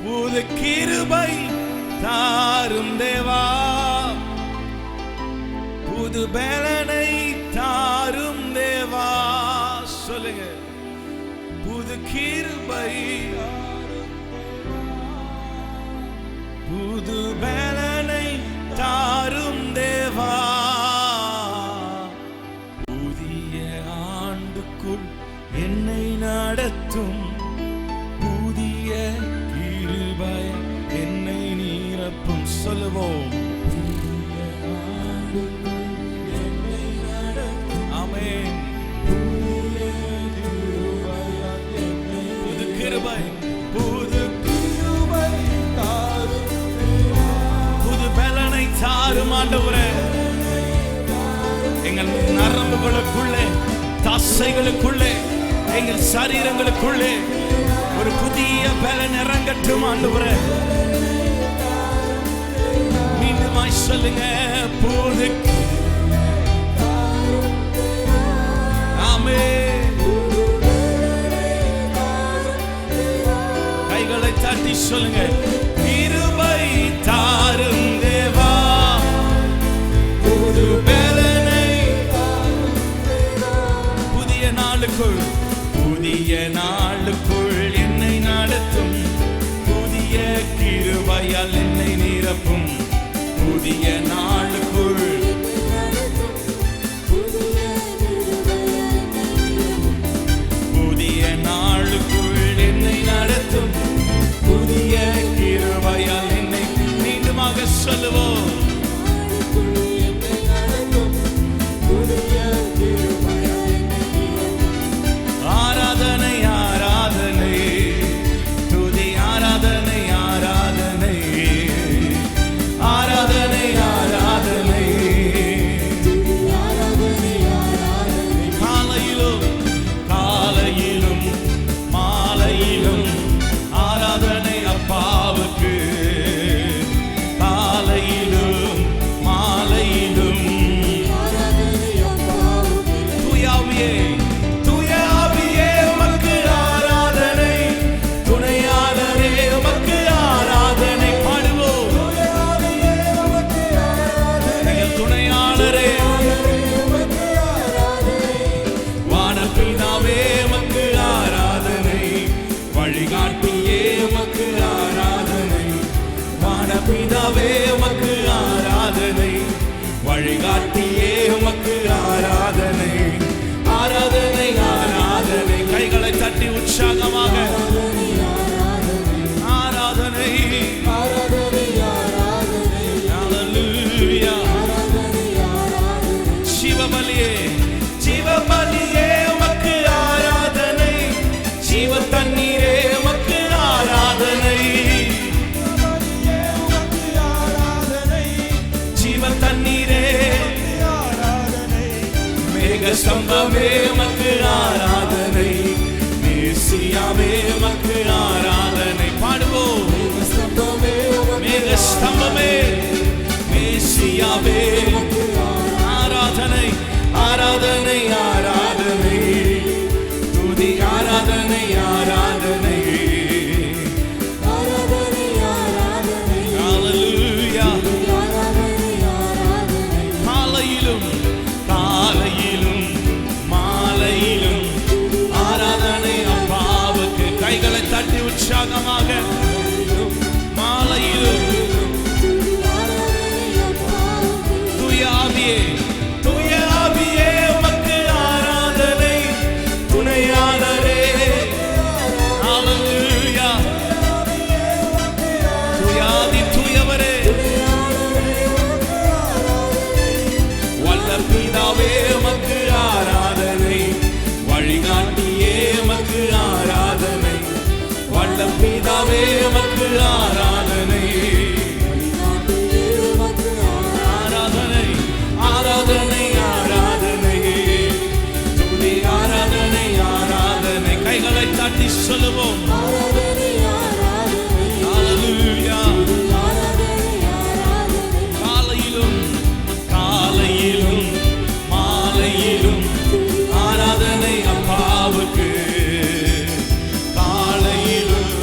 புது கிருபை தாரும் தேவா, புது பலனை தாரும் தேவா. சொல்லுங்க, புது கிருபை, புது பலனை தாரும் தேவா. புதிய ஆண்டுக்குள் என்னை நடத்தும், புதிய கிருபை என்னை நிரப்பும். சொல்லுவோம், ஆமென். புது கிருபை, புது கிருபை தாரும், புது பலனை தாரும் ஆண்டவரே. எங்கள் நரம்புகளுக்குள்ளே, தசைகளுக்குள்ளே, எங்கள் சரீரங்களுக்குள்ளே ஒரு புதிய பலன் இறங்கட்டும் ஆண்டவரே. மீண்டுமாய் சொல்லுங்க, புது, ஆமென். கைகளை தட்டி சொல்லுங்க, கிருபை தாரும் தேவா, புது பலனை. புதிய நாளுக்குள், புதிய நாளுக்குள் என்னை நடத்தும், புதிய கிருபையால் என்னை நிரப்பும். புதிய நாளுக்குள், புதிய நாளுக்குள் என்னை நடத்தும், புதிய கிருபையால் என்னை. மீண்டுமாக சொல்லுவோம், ஆராதனை ஆராதனை, துதி ஆராதனை ஆராதனை, ஆராதனை ஆராதனை. காலையிலும் காலையிலும் மாலையிலும் ஆராதனை அப்பாவுக்கு, காலையிலும் மாலையிலும். தூயாவியே, தூயாவியே உமக்கு ஆராதனை, துணையாளரே உமக்கு ஆராதனை. பாடுவோம், எங்கள் துணையாளரே, வானபிதாவே உமக்கு ஆராதனை, வழிகாட்டியே உமக்கு ஆராதனை. வானபிதாவே உமக்கு ஆராதனை, வழிகாட்டியே உமக்கு ஆராதனை. ஆராதனை ஆராதனை. கைகளை தட்டி உற்சாகமாக ஆராதனை, ஹல்லேலூயா. ஜீவபலியே, ஜீவபலியே உமக்கு ஆராதனை, ஜீவ தண்ணீரே உமக்கு ஆராதனை. ஜீவ தண்ணீரே, மேக ஸ்தம்பமே உமக்கு ஆராதனை, மேசியாவே உமக்கு ஆராதனை. பாடுவோம், மேக ஸ்தம்பமே, மேசியாவே ஆராதனை, ஆராதனை ஆராதனை, துதி ஆராதனை ஆராதனை. ஹல்லேலூயா. காலையிலும் காலையிலும் மாலையிலும் ஆராதனை அப்பாவுக்கு. கைகளை தட்டி உற்சாகமாக, மாலையிலும். தூயாவியே, தூயாவியே உமக்கு ஆராதனை, துணையாளரே. ஹல்லேலூயா. தூயாதி தூயவரே, வல்ல பிதாவே உமக்கு ஆராதனை, வழிகாட்டியே உமக்கு ஆராதனை. வல்ல பிதாவே உமக்கு ஆராதனை, ஆராதனை ஆராதனை ஆராதனை, துதி ஆராதனை ஆராதனை. கைகளை தட்டி சொல்லுவோம், ஹல்லேலூயா. காலையிலும் காலையிலும் மாலையிலும் ஆராதனை அப்பாவுக்கு. காலையிலும்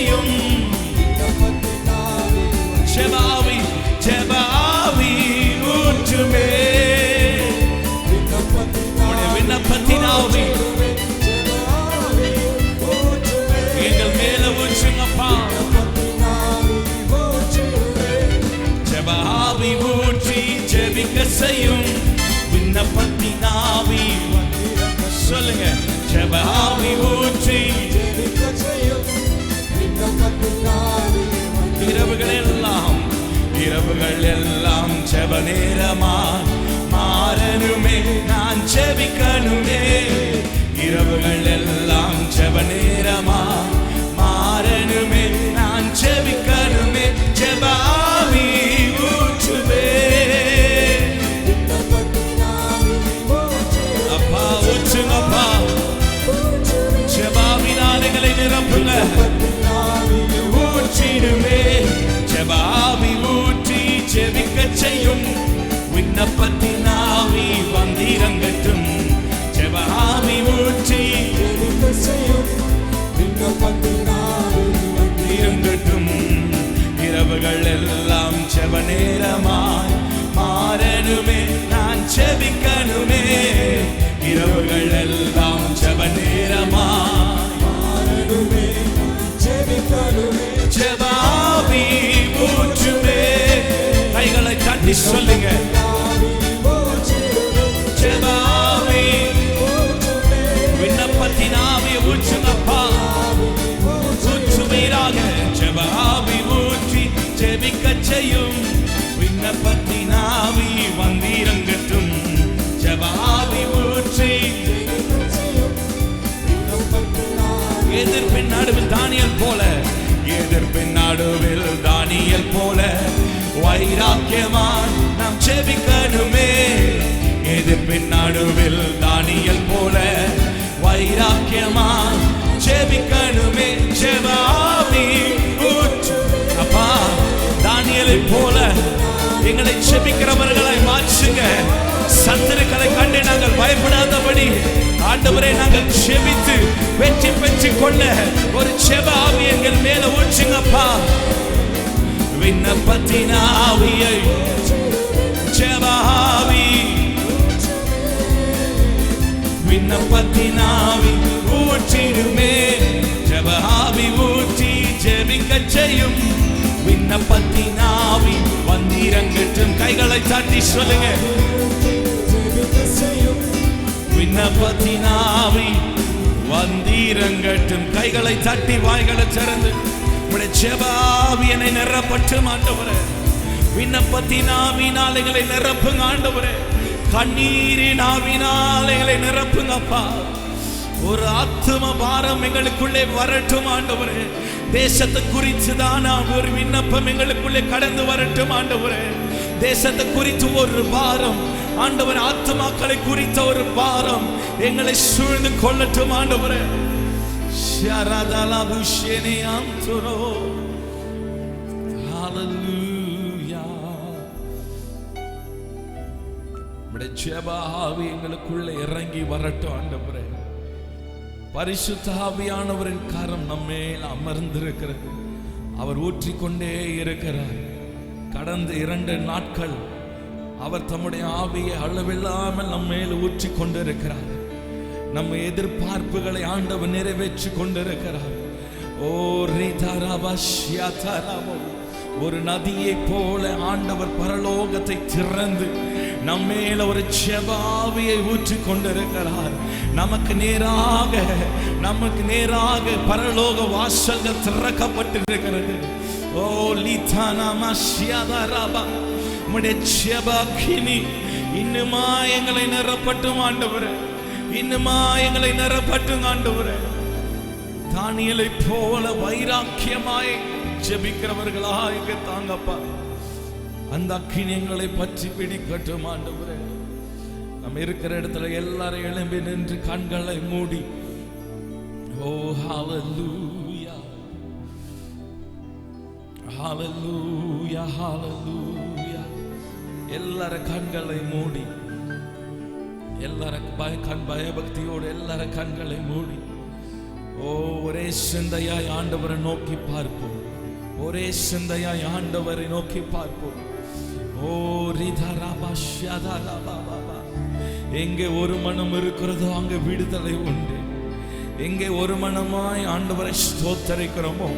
செய்யும். ஜெபாவி ஜெபாவி ஊற்றுமே விண்ணப்பத்தின் ஆவி எங்கள் மேல ஊற்றுங்கப்பா. ஜெபாவி ஊற்றி ஜெபிக்க செய்யும் விண்ணப்பத்தின் ஆவி. சொல்லுங்க ஜெபாவி ஊற்றி இரவுகள் எல்லாம் ஜெப நேரமா மாறணுமே நான் ஜெபிக்கணுமே. இரவுகள் எல்லாம் ஜெப நேரமா மாறணுமே நான் ஜெபிக்கணுமே. ஜெபாவி ஊற்றுவே அப்பா ஊற்றுங்கப்பா. ஜெபாவினால் எங்களை நிரப்புங்க ஊற்றிடுமே. ஜெபாவி ஊற்றி ஜெபிக்க செய்யும் விண்ணப்பத்தின் ஆவி வந்திறங்கட்டும். ஜெபாவி ஊற்றி ஜெபிக்க செய்யும் விண்ணப்பத்தின் ஆவி வந்திறங்கட்டும். இரவுகள் எல்லாம் ஜெப நேரமாய் மாறணுமே நான் ஜெபிக்கணுமே. இரவுகள் எல்லாம் ஜெப நேரமாய் மாறணுமே ஜெபிக்கணுமே. ஜெபாவி ஊற்றுமே. கைகளை தட்டி சொல்லுங்க ஜெபாவி விண்ணப்பத்தின் ஆவி ஊற்றுங்கப்பா ஊற்றுவீராக. ஜெபாவி ஊற்றி ஜெபிக்க செய்யும் விண்ணப்பத்தின் ஆவி வந்திறங்கட்டும். ஜெபாவி ஊற்றி எதிர்ப்பின் நடுவில் தானியேல் போல எதிர்ப்பின் நடுவில் தானியேல் போல வைராக்கியமாய் நாம் ஜெபிக்கணுமே. எதிர்ப்பின் நடுவில் தானியேல் போல வைராக்கியமாய் ஜெபிக்கணுமே. ஜெபாவி ஊற்று அப்பா தானியேலை போல எங்களை ஜெபிக்கிறவர்களாய் மாற்றுங்க. சத்துருக்களை கண்டு நாங்கள் பயப்படாதபடி ஆண்டவரே நாங்கள் ஜெபித்து வெற்றி பெற்று கொள்ள ஒரு ஜெப ஆவி எங்கள் மேல ஊற்றுங்கப்பா. விண்ணப்பத்தின் ஆவியை ஜெப ஆவி விண்ணப்பத்தின் ஆவி ஊற்றிடுமே. ஜெப ஆவி ஊற்றி ஜெபிக்க செய்யும் விண்ணப்பத்தின் ஆவி வந்திறங்கட்டும். கைகளை தட்டி சொல்லுங்க விண்ணப்பத்தின் ஆவி வந்திறங்கட்டும். கைகளை தட்டி வாய்களை திறந்து உம்முடைய ஜெப ஆவி என்னை நிரப்பட்டும் ஆண்டவரே. விண்ணப்பத்தின் ஆவினால் எங்களை நிரப்புங்க ஆண்டவரே. கண்ணீரின் ஆவினால் எங்களை நிரப்புங்கப்பா. ஒரு ஆத்தும பாரம் எங்களுக்குள்ளே வரட்டும் ஆண்டவரே. தேசத்தை குறித்து தானா ஒரு விண்ணப்பம் எங்களுக்குள்ளே கடந்து வரட்டும் ஆண்டவரே. தேசத்தை குறித்து ஒரு பாரம் ஆண்டவர், ஆத்துமாக்களை குறித்த ஒரு பாரம் எங்களை சூழ்ந்து கொள்ளட்டும் ஆண்டவரே. ஜெப ஆவி எங்களுக்குள்ளே இறங்கி வரட்டும் ஆண்டவரே. பரிசுத்த ஆவியானவரின் கரம் நம்மேல் அமர்ந்திருக்கிறது. அவர் ஊற்றிக்கொண்டே இருக்கிறார். கடந்த 2 நாட்கள் அவர் தம்முடைய ஆவியை அளவில்லாமல் நம்மேல் ஊற்றி கொண்டிருக்கிறார். நம்ம எதிர்பார்ப்புகளை ஆண்டவர் நிறைவேற்றி கொண்டிருக்கிறார். ஓ ரீதாராபாஷ்யாதாராபோ, ஒரு நதியை போல ஆண்டவர் பரலோகத்தை திறந்து நம்மேல ஒரு ஜெப ஆவியை ஊற்றி கொண்டிருக்கிறார். நமக்கு நேராக பரலோக வாசல்கள் திறக்கப்பட்டிருக்கிறது. ஓ லீதானாமாஷ்யாதாராபா, உம்முடைய ஜெப அக்கினி இன்னுமா எங்களை நிரப்பட்டும் ஆண்டவரே. இன்னுமா எங்களை நிரப்பட்டும் ஆண்டவரே. தானியேலை போல வைராக்கியமாய் ஜெபிக்கிறவர்களாய் தாங்கப்பா. அந்த அக்கினி எங்களை பற்றி பிடிக்கட்டும் ஆண்டவரே. நம்ம இருக்கிற இடத்துல எல்லாரும் எழும்பி நின்று கண்களை மூடி ஓ ஹalleluya ஹalleluya ஹalleluya எல்லாரும் கண்களை மூடி, எல்லாரும் பயபக்தியோடு எல்லாரும் கண்களை மூடி ஓ ஒரே சிந்தையாய் ஆண்டவரை நோக்கி பார்ப்போம். ஒரே சிந்தையாய் ஆண்டவரை நோக்கி பார்ப்போம். ஓ ரிதரபா ஷதரபா. எங்கே ஒரு மனம் இருக்கிறதோ அங்கே விடுதலை உண்டு. எங்கே ஒரு மனமாய் ஆண்டவரை ஸ்தோத்தரிக்கிறோமோ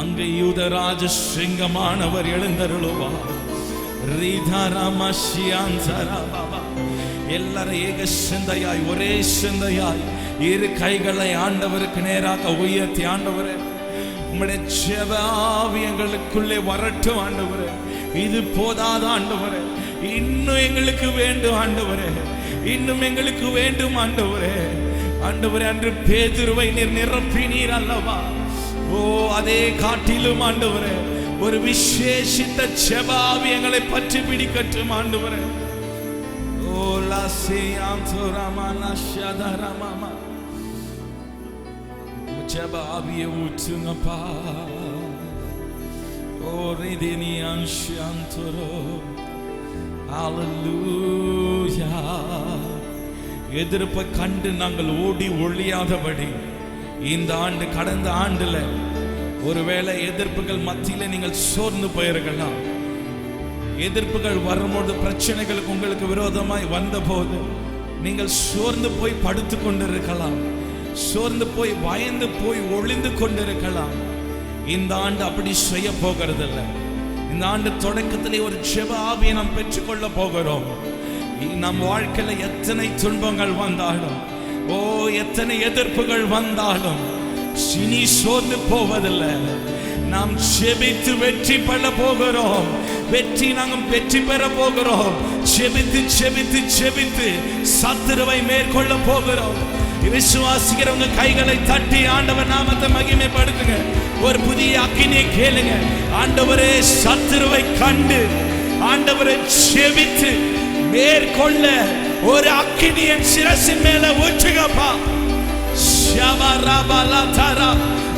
அங்கே யூதராஜ சிங்கமானவர் எழுந்தருளுவார். எல்லாரும் ஏக சிந்தையாய் ஒரே சிந்தையாய் இரு கைகளை ஆண்டவருக்கு நேராக உயர்த்தி, ஆண்டவரே உம்முடைய ஜெப ஆவி எங்களுக்குள்ளே வரட்டும் ஆண்டவரே. இது போதாத ஆண்டவரே, இன்னும் எங்களுக்கு வேண்டும் ஆண்டவரே, இன்னும் எங்களுக்கு வேண்டும் ஆண்டவரே. ஆண்டவரே அன்று பேதுருவை நீர் நிரப்பினீர் அல்லவா? ஓ அதே காட்டிலும் ஆண்டவரே ஒரு விசேஷித்த ஜெப ஆவி எங்களை பற்றி பிடிக்கட்டும் ஆண்டவரே. ஓ லாசியாம் துரமானா ஷதரமாமா ஜெப ஆவியை ஊற்றுங்கப்பா. ஓ ரிதினியான் ஷாந்தரோ ஹalleluya. எதிர்ப்பை கண்டு நாங்கள் ஓடி ஒழியாதபடி இந்த ஆண்டு, கடந்த ஆண்டுல ஒருவேளை எதிர்ப்புகள் மத்தியில நீங்கள் சோர்ந்து போயிருக்கலாம். எதிர்ப்புகள் வரும்போது, பிரச்சனைகள் உங்களுக்கு விரோதமாய் வந்த போது நீங்கள் சோர்ந்து போய் படுத்து கொண்டிருக்கலாம், சோர்ந்து போய் பயந்து போய் ஒளிந்து கொண்டிருக்கலாம். இந்த ஆண்டு அப்படி செய்ய போகிறதில்ல. இந்த ஆண்டு தொடக்கத்திலே ஒரு ஜெப ஆவியை நாம் பெற்றுக்கொள்ள போகிறோம். நம் வாழ்க்கையில எத்தனை துன்பங்கள் வந்தாலும், ஓ எத்தனை எதிர்ப்புகள் வந்தாலும் சினி சோர்ந்து போவதில்லை. நாம் ஜெபித்து வெற்றி பெற போகிறோம். நாங்கள் வெற்றி பெற போகிறோம். ஜெபித்து ஜெபித்து ஜெபித்து சத்துருவை மேற்கொள்ள போகிறோம். விசுவாசிக்கிறவங்க கைகளை தட்டி ஆண்டவர் நாமத்தை மகிமைப்படுத்துங்க. ஒரு புதிய அக்கினியை கேளுங்க. ஆண்டவரே சத்துருவை கண்டு ஆண்டவரை ஜெபித்து மேற்கொள்ள ஒரு அக்கினியை சிரசின் மேல ஊற்றுங்கப்பா.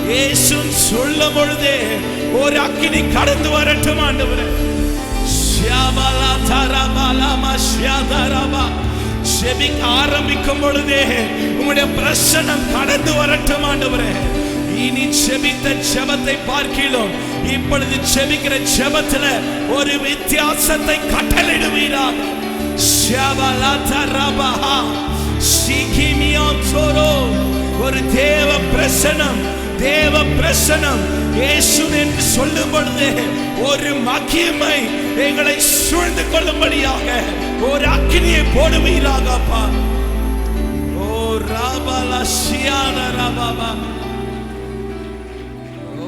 இயேசு சொல்லும் பொழுதே ஒரு அக்கினி கடந்து வரட்டும் ஆண்டவரே. செபிக்க ஆரம்பிக்கும் பொழுதே உங்களுடைய பிரசன்னம் கடந்து வரட்டும் ஆண்டவரே. இனி செபித்த ஜெபத்தை பார்க்கிறோம். இப்பொழுது செபிக்கிற ஜெபத்துல ஒரு வித்தியாசத்தை கட்டளையிடுவீராக. ஒரு தேவ பிரசனம், தேவ பிரசனம் இயேசு என்று சொல்லும் பொழுது ஒரு மகிமை எங்களை சூழ்ந்து கொள்ளும்படியாக ஒரு அக்கினியை போடுவீராகப்பா. ஓ ராபாலா சியானா ராபாபா.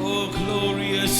ஓ glorious